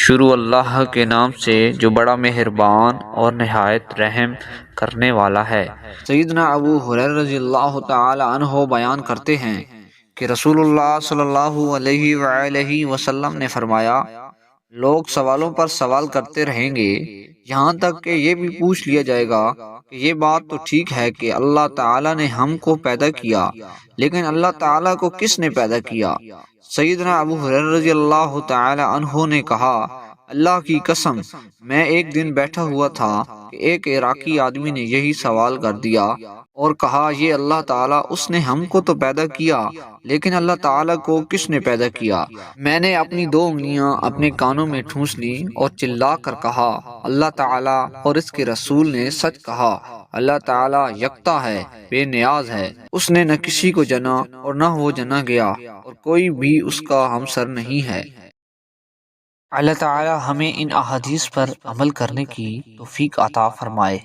شروع اللہ کے نام سے جو بڑا مہربان اور نہایت رحم کرنے والا ہے۔ سیدنا ابو ہریرہ رضی اللہ تعالی عنہ بیان کرتے ہیں کہ رسول اللہ صلی اللہ علیہ وآلہ وسلم نے فرمایا، لوگ سوالوں پر سوال کرتے رہیں گے یہاں تک کہ یہ بھی پوچھ لیا جائے گا کہ یہ بات تو ٹھیک ہے کہ اللہ تعالیٰ نے ہم کو پیدا کیا، لیکن اللہ تعالیٰ کو کس نے پیدا کیا؟ سیدنا ابو ہریرہ رضی اللہ تعالی عنہ نے کہا، اللہ کی قسم میں ایک دن بیٹھا ہوا تھا کہ ایک عراقی آدمی نے یہی سوال کر دیا اور کہا، یہ اللہ تعالیٰ اس نے ہم کو تو پیدا کیا، لیکن اللہ تعالیٰ کو کس نے پیدا کیا؟ میں نے اپنی 2 انگلیاں اپنے کانوں میں ٹھونس لی اور چلا کر کہا، اللہ تعالیٰ اور اس کے رسول نے سچ کہا، اللہ تعالیٰ یکتا ہے، بے نیاز ہے، اس نے نہ کسی کو جنا اور نہ وہ جنا گیا، اور کوئی بھی اس کا ہمسر نہیں ہے۔ اللہ تعالیٰ ہمیں ان احادیث پر عمل کرنے کی توفیق عطا فرمائے۔